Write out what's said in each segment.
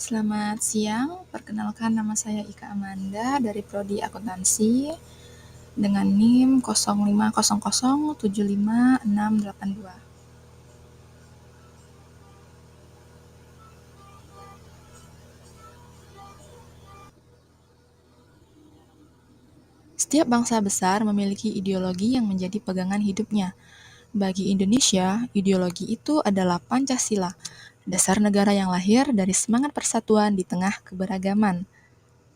Selamat siang, perkenalkan nama saya Ika Amanda dari Prodi Akuntansi dengan NIM 050075682. Setiap bangsa besar memiliki ideologi yang menjadi pegangan hidupnya. Bagi Indonesia, ideologi itu adalah Pancasila, dasar negara yang lahir dari semangat persatuan di tengah keberagaman.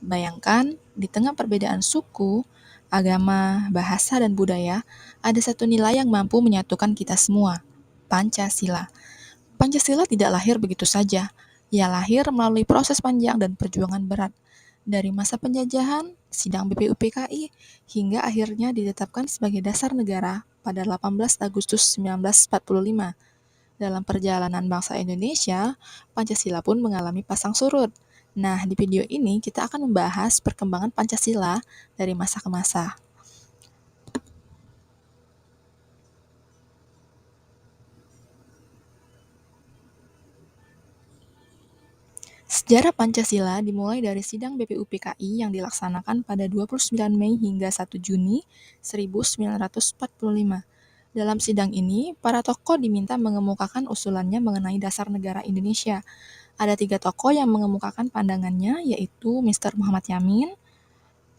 Bayangkan, di tengah perbedaan suku, agama, bahasa, dan budaya, ada satu nilai yang mampu menyatukan kita semua, Pancasila. Pancasila tidak lahir begitu saja. Ia lahir melalui proses panjang dan perjuangan berat. Dari masa penjajahan, sidang BPUPKI, hingga akhirnya ditetapkan sebagai dasar negara pada 18 Agustus 1945. Dalam perjalanan bangsa Indonesia, Pancasila pun mengalami pasang surut. Nah, di video ini kita akan membahas perkembangan Pancasila dari masa ke masa. Sejarah Pancasila dimulai dari sidang BPUPKI yang dilaksanakan pada 29 Mei hingga 1 Juni 1945. Dalam sidang ini, para tokoh diminta mengemukakan usulannya mengenai dasar negara Indonesia. Ada 3 tokoh yang mengemukakan pandangannya, yaitu Mr. Muhammad Yamin,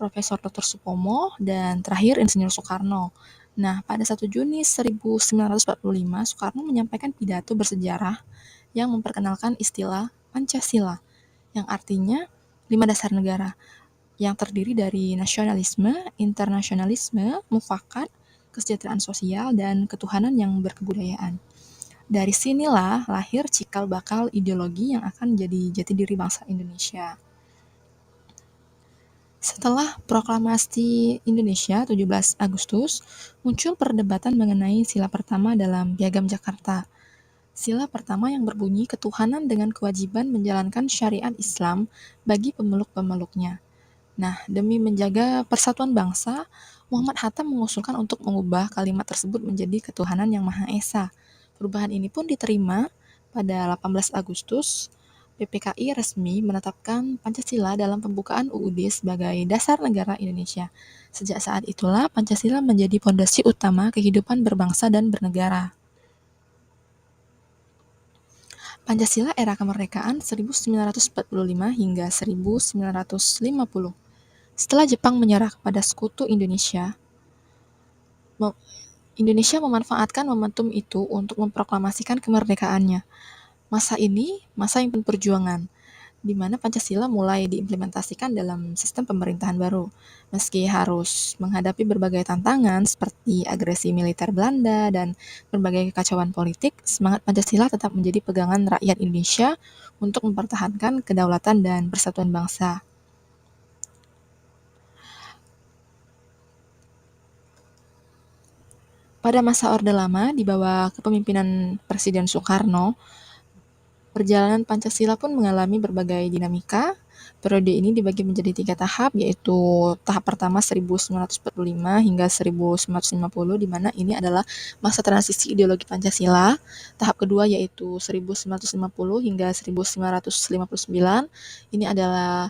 Profesor Dr. Supomo, dan terakhir Insinyur Soekarno. Nah, pada 1 Juni 1945, Soekarno menyampaikan pidato bersejarah yang memperkenalkan istilah Pancasila, yang artinya 5 dasar negara, yang terdiri dari nasionalisme, internasionalisme, mufakat, kesejahteraan sosial, dan ketuhanan yang berkebudayaan. Dari sinilah lahir cikal bakal ideologi yang akan jadi jati diri bangsa Indonesia. Setelah proklamasi Indonesia 17 Agustus, muncul perdebatan mengenai sila pertama dalam Piagam Jakarta. Sila pertama yang berbunyi ketuhanan dengan kewajiban menjalankan syariat Islam bagi pemeluk-pemeluknya. Nah, demi menjaga persatuan bangsa, Muhammad Hatta mengusulkan untuk mengubah kalimat tersebut menjadi ketuhanan yang Maha Esa. Perubahan ini pun diterima pada 18 Agustus. PPKI resmi menetapkan Pancasila dalam pembukaan UUD sebagai dasar negara Indonesia. Sejak saat itulah Pancasila menjadi fondasi utama kehidupan berbangsa dan bernegara. Pancasila era kemerdekaan 1945 hingga 1950. Setelah Jepang menyerah kepada sekutu Indonesia, Indonesia memanfaatkan momentum itu untuk memproklamasikan kemerdekaannya. Masa ini, masa yang penuh perjuangan, di mana Pancasila mulai diimplementasikan dalam sistem pemerintahan baru. Meski harus menghadapi berbagai tantangan seperti agresi militer Belanda dan berbagai kekacauan politik, semangat Pancasila tetap menjadi pegangan rakyat Indonesia untuk mempertahankan kedaulatan dan persatuan bangsa. Pada masa Orde Lama, di bawah kepemimpinan Presiden Soekarno, perjalanan Pancasila pun mengalami berbagai dinamika. Periode ini dibagi menjadi 3 tahap, yaitu tahap pertama 1945 hingga 1950, di mana ini adalah masa transisi ideologi Pancasila. Tahap kedua yaitu 1950 hingga 1959, ini adalah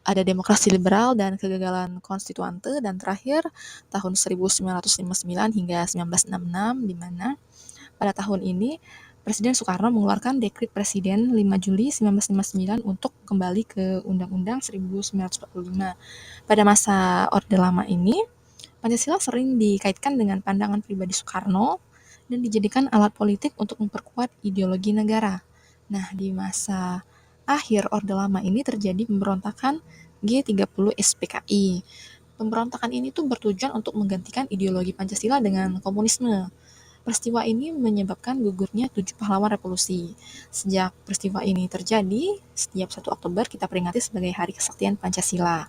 ada demokrasi liberal dan kegagalan konstituante, dan terakhir tahun 1959 hingga 1966, di mana pada tahun ini Presiden Soekarno mengeluarkan Dekret Presiden 5 Juli 1959 untuk kembali ke Undang-Undang 1945. Pada masa Orde Lama ini, Pancasila sering dikaitkan dengan pandangan pribadi Soekarno dan dijadikan alat politik untuk memperkuat ideologi negara. Nah, di masa akhir Orde Lama ini terjadi pemberontakan G30 SPKI. Pemberontakan ini tuh bertujuan untuk menggantikan ideologi Pancasila dengan komunisme. Peristiwa ini menyebabkan gugurnya 7 pahlawan revolusi. Sejak peristiwa ini terjadi, setiap 1 Oktober kita peringati sebagai Hari Kesaktian Pancasila.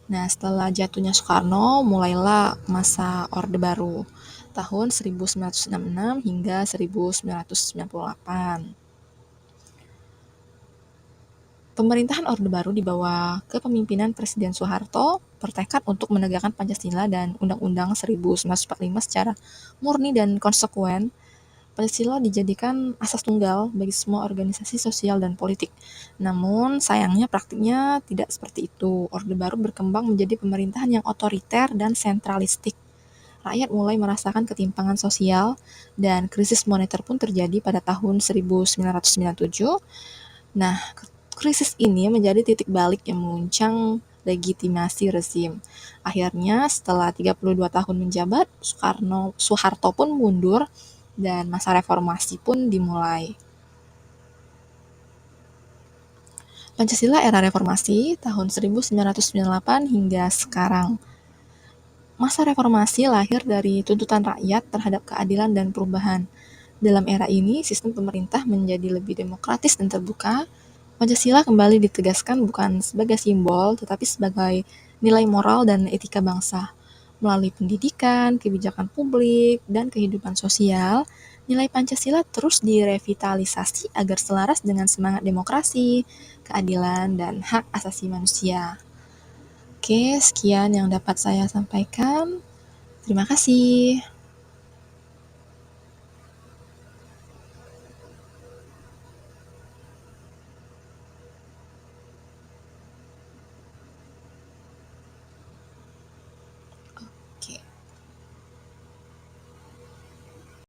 Nah, setelah jatuhnya Soekarno, mulailah masa Orde Baru, tahun 1966 hingga 1998. Pemerintahan Orde Baru di bawah kepemimpinan Presiden Soeharto bertekad untuk menegakkan Pancasila dan Undang-Undang 1945 secara murni dan konsekuen. Pancasila dijadikan asas tunggal bagi semua organisasi sosial dan politik. Namun, sayangnya praktiknya tidak seperti itu. Orde Baru berkembang menjadi pemerintahan yang otoriter dan sentralistik. Rakyat mulai merasakan ketimpangan sosial dan krisis moneter pun terjadi pada tahun 1997. Nah, krisis ini menjadi titik balik yang menguncang legitimasi rezim. Akhirnya, setelah 32 tahun menjabat, Soeharto pun mundur dan masa reformasi pun dimulai. Pancasila era reformasi tahun 1998 hingga sekarang. Masa reformasi lahir dari tuntutan rakyat terhadap keadilan dan perubahan. Dalam era ini, sistem pemerintah menjadi lebih demokratis dan terbuka. Pancasila kembali ditegaskan bukan sebagai simbol, tetapi sebagai nilai moral dan etika bangsa. Melalui pendidikan, kebijakan publik, dan kehidupan sosial, nilai Pancasila terus direvitalisasi agar selaras dengan semangat demokrasi, keadilan, dan hak asasi manusia. Oke, sekian yang dapat saya sampaikan. Terima kasih.